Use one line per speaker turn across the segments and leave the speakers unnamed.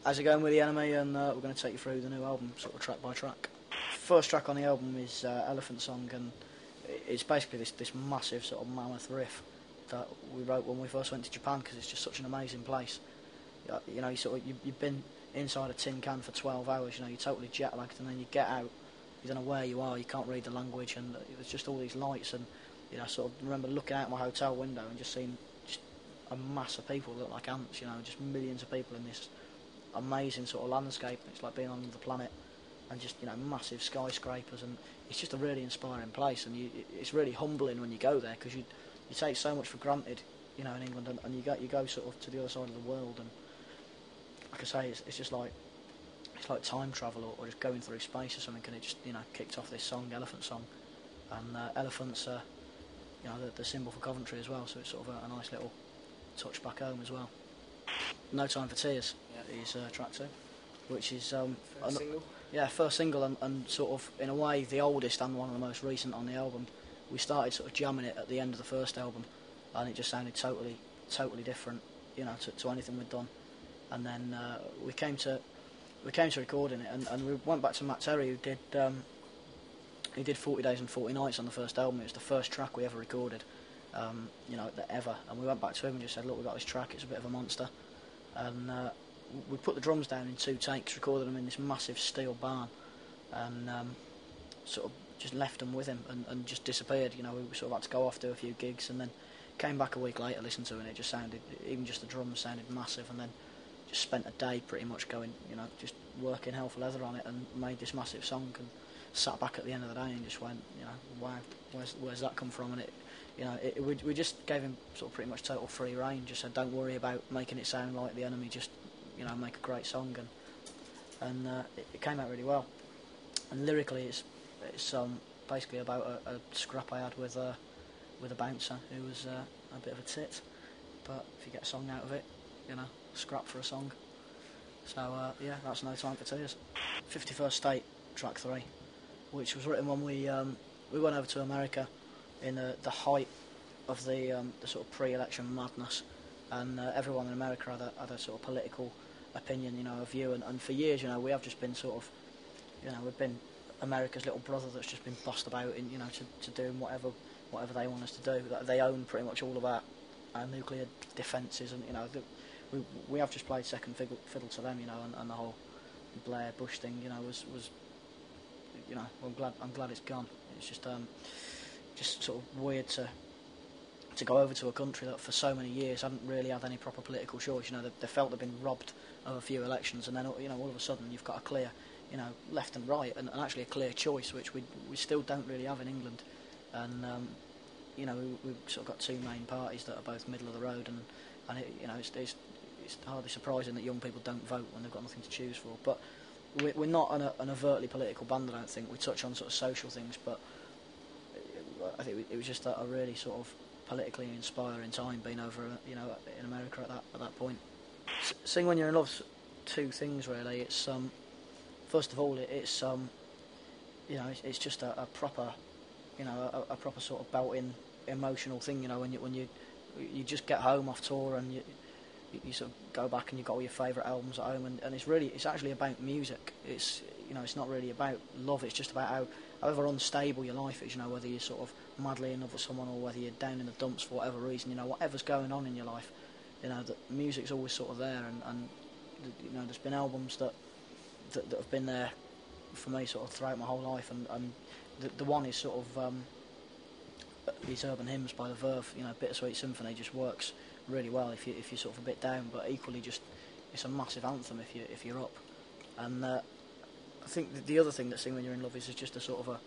How's it going with the enemy? And we're going to take you through the new album, sort of track by track. First track on the album is Elephant Song, and it's basically this massive sort of mammoth riff that we wrote when we first went to Japan, because it's just such an amazing place. You know, you've been inside a tin can for 12 hours. You know, you're totally jet lagged, and then you get out. You don't know where you are. You can't read the language, and there's just all these lights. And you know, sort of remember looking out my hotel window and just seeing just a mass of people that look like ants. You know, just millions of people in this amazing sort of landscape. It's like being on another planet, and just, you know, massive skyscrapers, and it's just a really inspiring place. And it's really humbling when you go there, because you take so much for granted, you know, in England, and you go sort of to the other side of the world, and like I say, it's just like it's like time travel, or just going through space or something. And it just, you know, kicked off this song, Elephant Song, and elephants are, you know, the symbol for Coventry as well, so it's sort of a nice little touch back home as well. No Time for Tears is track 2, which is
first single?
Yeah, first single, and sort of in a way the oldest and one of the most recent on the album. We started sort of jamming it at the end of the first album, and it just sounded totally different, you know, to anything we'd done. And then we came to recording it, and we went back to Matt Terry, who did 40 Days and 40 Nights on the first album. It was the first track we ever recorded, you know, ever. And we went back to him and just said, look, we've got this track, it's a bit of a monster. And we put the drums down in 2 takes, recorded them in this massive steel barn, and sort of just left them with him, and just disappeared. You know, we sort of had to go off, do a few gigs, and then came back a week later, listened to it, and it just sounded, even just the drums sounded massive. And then just spent a day pretty much going, you know, just working hell for leather on it, and made this massive song, and sat back at the end of the day and just went, you know, wow, where's that come from? And it, you know, we just gave him sort of pretty much total free rein. Just said, don't worry about making it sound like the enemy, just, you know, make a great song. And it came out really well. And lyrically, it's basically about a scrap I had with a bouncer who was a bit of a tit. But if you get a song out of it, you know, scrap for a song. So yeah, that's No Time for Tears. 51st State, track 3, which was written when we went over to America in the height of the sort of pre-election madness, and everyone in America had a sort of political opinion, you know, a view, and for years, you know, we have just been sort of, you know, we've been America's little brother that's just been bossed about in, you know, to doing whatever they want us to do. They own pretty much all of our nuclear defences, and, you know, we have just played second fiddle to them, you know, and the whole Blair Bush thing, you know, was you know, I'm glad it's gone. It's just sort of weird to go over to a country that for so many years hadn't really had any proper political choice. You know, they felt they'd been robbed of a few elections, and then, you know, all of a sudden you've got a clear, you know, left and right, and actually a clear choice, which we still don't really have in England. And you know, we've sort of got 2 main parties that are both middle of the road, and it, you know, it's hardly surprising that young people don't vote when they've got nothing to choose for. But we're not an overtly political band, I don't think. We touch on sort of social things, but I think it was just a really sort of politically inspiring time being over, you know, in America at that point. Sing When You're in Love's 2 things really. It's first of all, it's you know, it's just a proper, you know, a proper sort of belting emotional thing. You know, when you just get home off tour, and you sort of go back and you've got all your favourite albums at home, and it's actually about music. It's, you know, it's not really about love. It's just about however unstable your life is, you know, whether you're sort of madly in love with someone, or whether you're down in the dumps for whatever reason, you know, whatever's going on in your life, you know, that music's always sort of there, and you know, there's been albums that have been there for me sort of throughout my whole life, and the one is sort of these Urban Hymns by the Verve. You know, Bittersweet Symphony just works really well if you're sort of a bit down, but equally just it's a massive anthem if you're up. And I think the other thing that Sing When You're in Love is just a sort of a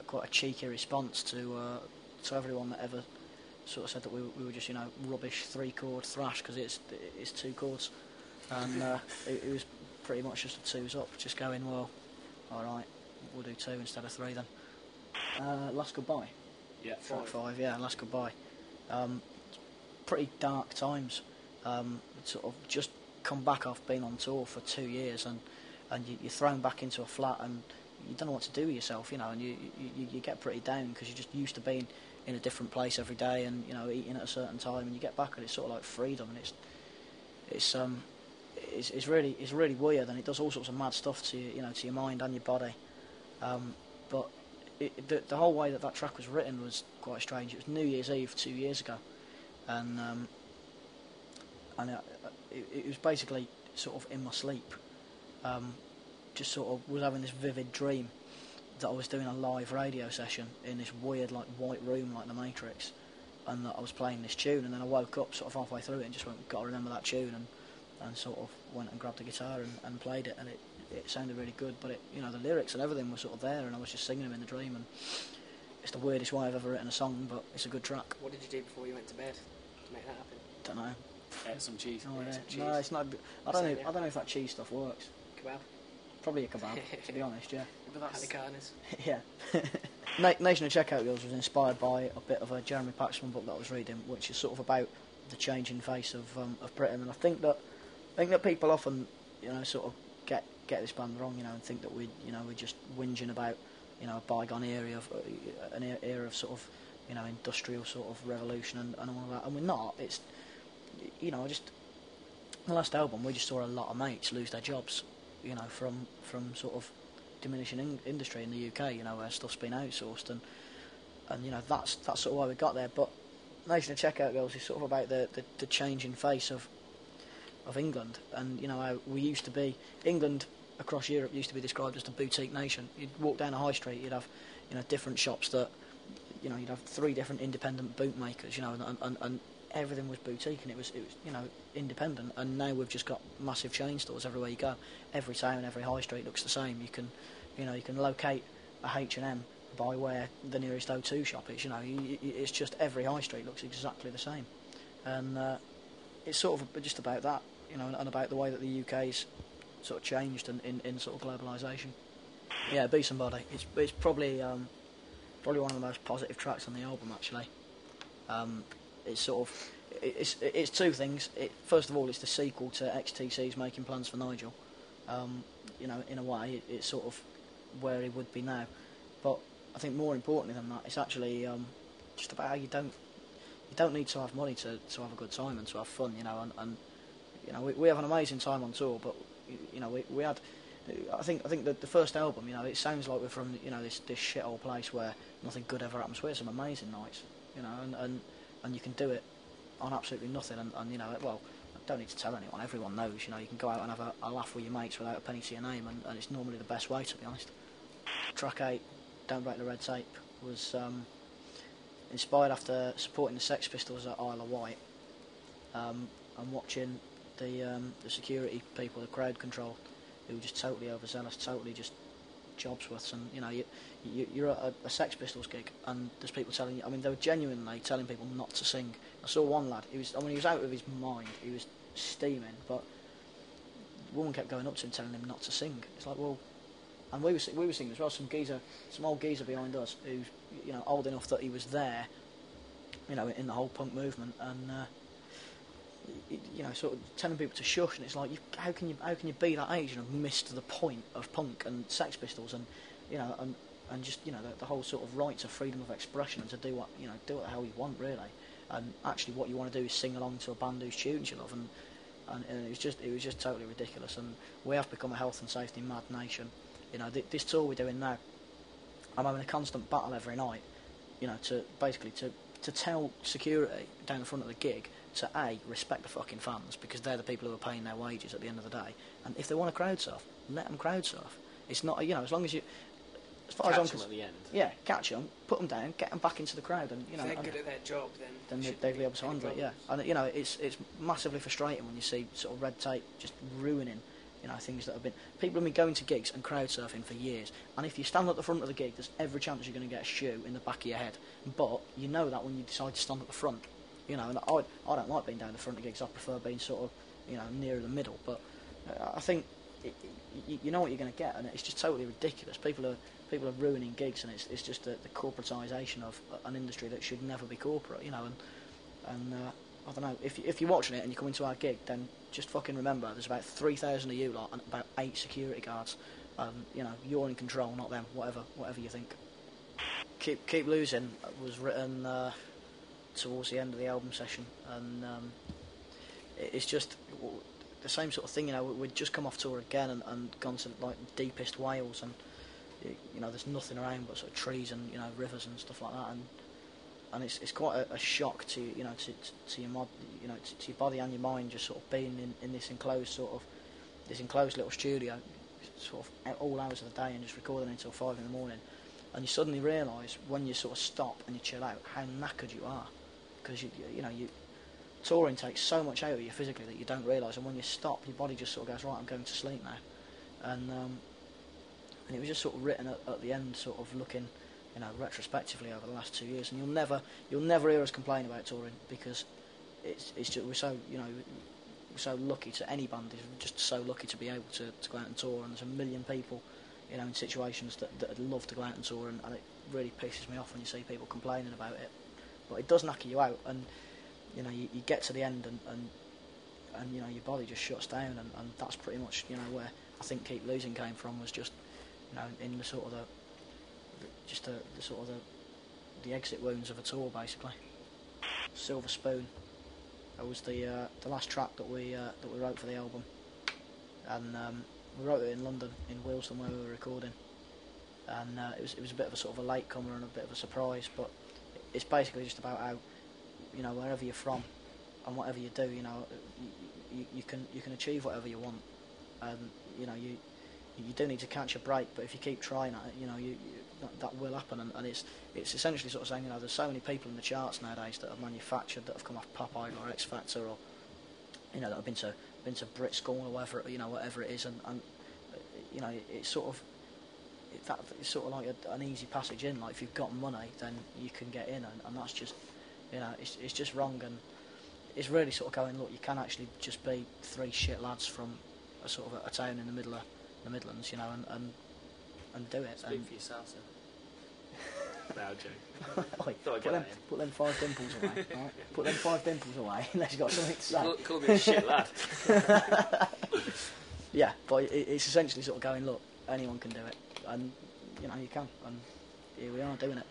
quite a cheeky response to everyone that ever sort of said that we were just, you know, rubbish 3-chord thrash, because it's 2 chords, and it was pretty much just a 2s up, just going, well, alright, we'll do 2 instead of 3 then. Last Goodbye.
Yeah,
Track 5, yeah, Last Goodbye. Pretty dark times. Sort of just come back off being on tour for 2 years, and you're thrown back into a flat, and you don't know what to do with yourself, you know, and you get pretty down, because you're just used to being in a different place every day, and, you know, eating at a certain time, and you get back and it's sort of like freedom, and it's really weird, and it does all sorts of mad stuff to you, to your mind and your body. But the whole way that track was written was quite strange. It was New Year's Eve 2 years ago, and it was basically sort of in my sleep. Just sort of was having this vivid dream that I was doing a live radio session in this weird like white room like the Matrix, and that I was playing this tune, and then I woke up sort of halfway through it and just went, got to remember that tune, and sort of went and grabbed the guitar and played it, and it sounded really good, but the lyrics and everything were sort of there, and I was just singing them in the dream, and it's the weirdest way I've ever written a song, but it's a good track.
What did you do before you went to bed to make that happen?
Don't know.
Ate some cheese.
Oh, yeah.
Some cheese.
No, it's not. I don't know if that cheese stuff works.
Kebab?
Probably a kebab, to be honest, yeah.
But that's Halicarnes.
Yeah. Nation of Checkout Girls was inspired by a bit of a Jeremy Paxman book that I was reading, which is sort of about the changing face of Britain, and I think that people often, sort of get this band wrong, and think that we're just whinging about, a bygone era of an era of sort of, industrial sort of revolution and all of that, and we're not. It's, just the last album we just saw a lot of mates lose their jobs, from sort of diminishing industry in the UK, where stuff's been outsourced, and that's sort of why we got there. But Nation of Checkout Girls is sort of about the changing face of England, and how we used to be. England across Europe used to be described as the boutique nation. You'd walk down a high street, you'd have different shops that you'd have 3 different independent bootmakers, and everything was boutique, and it was independent. And now we've just got massive chain stores everywhere you go. Every town, every high street looks the same. You can locate a H&M by where the nearest O2 shop is. It's just every high street looks exactly the same, and it's sort of just about that, and about the way that the UK's sort of changed in sort of globalisation. Yeah, Be Somebody. It's probably one of the most positive tracks on the album, actually. It's sort of it's 2 things. First of all, it's the sequel to XTC's Making Plans for Nigel. In a way, it's sort of where he would be now. But I think more importantly than that, it's actually just about how you don't need to have money to have a good time and to have fun. And we have an amazing time on tour, but we had. I think that the first album, it sounds like we're from this shithole place where nothing good ever happens. We had some amazing nights, and you can do it on absolutely nothing, and well, I don't need to tell anyone. Everyone knows, you can go out and have a laugh with your mates without a penny to your name, and it's normally the best way, to be honest. Track 8, Don't Break the Red Tape, was inspired after supporting the Sex Pistols at Isle of Wight, and watching the security people, the crowd control, who were just totally overzealous, totally just jobsworths, and you're at a Sex Pistols gig, and there's people telling you. I mean, they were genuinely telling people not to sing. I saw one lad. He was out of his mind. He was steaming, but the woman kept going up to him, telling him not to sing. It's like, well, and we were singing as well. Some old geezer behind us, who's old enough that he was there, in the whole punk movement, and sort of telling people to shush, and it's like, how can you be that age and have missed the point of punk and Sex Pistols, and and just the whole sort of rights of freedom of expression, and to do what the hell you want, really, and actually what you want to do is sing along to a band whose tunes you love, and it was just totally ridiculous. And we have become a health and safety mad nation. This tour we're doing now, I'm having a constant battle every night, to tell security down the front of the gig to respect the fucking fans, because they're the people who are paying their wages at the end of the day, and if they want to crowd surf, let them crowd surf. It's not, as long as you, as far
catch
as I'm
them at the end.
Yeah, catch them, put them down, get them back into the crowd, and
if they're good at their job, then
they'll be able to handle it. Yeah, and it's massively frustrating when you see sort of red tape just ruining things that have been. People have been going to gigs and crowd surfing for years, and if you stand at the front of the gig, there's every chance you're going to get a shoe in the back of your head. But you know that when you decide to stand at the front, and I don't like being down the front of gigs. I prefer being sort of nearer the middle. But I think you know what you're going to get, and it's just totally ridiculous. People are ruining gigs, and it's just the corporatisation of an industry that should never be corporate. And I don't know, if you're watching it and you come into our gig, then just fucking remember there's about 3,000 of you lot and about 8 security guards. You're in control, not them. Whatever you think. Keep Losing was written towards the end of the album session, and it's just the same sort of thing. You know, we'd just come off tour again and gone to like deepest Wales, and you know, there's nothing around but sort of trees and, you know, rivers and stuff like that, and it's quite a shock to, you know, to your you know, to your body and your mind, just sort of being in this enclosed little studio, sort of all hours of the day, and just recording until 5 in the morning, and you suddenly realise when you sort of stop and you chill out how knackered you are, because you know, touring takes so much out of you physically that you don't realise, and when you stop, your body just sort of goes, right, I'm going to sleep now, and it was just sort of written at the end, sort of looking, you know, retrospectively over the last 2 years, and you'll never hear us complain about touring, because it's just, we're so, you know, we're so lucky. To any band is just so lucky to be able to go out and tour, and there's a million people, you know, in situations that would love to go out and tour, and it really pisses me off when you see people complaining about it, but it does knock you out, and you know, you get to the end, and you know, your body just shuts down, and that's pretty much, you know, where I think Keep Losing came from, was just, you know, in the sort of the exit wounds of a tour, basically. Silver Spoon. That was the last track that we wrote for the album, and we wrote it in London, in Wilston, where we were recording, and it was a bit of a sort of a latecomer and a bit of a surprise, but it's basically just about how, you know, wherever you're from and whatever you do, you know, you can achieve whatever you want, and you know, you do need to catch a break, but if you keep trying at it, you know, that will happen, and it's essentially sort of saying, you know, there's so many people in the charts nowadays that have manufactured, that have come off Pop Idol or X Factor, or, you know, that have been to Brit School or whatever it is, and you know, it's sort of it's sort of like an easy passage in. Like, if you've got money, then you can get in, and that's just, you know, it's just wrong, and it's really sort of going, look, you can actually just be three shit lads from a sort of a town in the middle of the Midlands, you know, and do it.
Speak for yourself, sir. No, joke.
Oi, put them 5 dimples away, right? Put them 5 dimples away, unless you've got something to say.
Call me a shit lad.
Yeah, but it's essentially sort of going, look, anyone can do it, and you know, you can, and here we are doing it.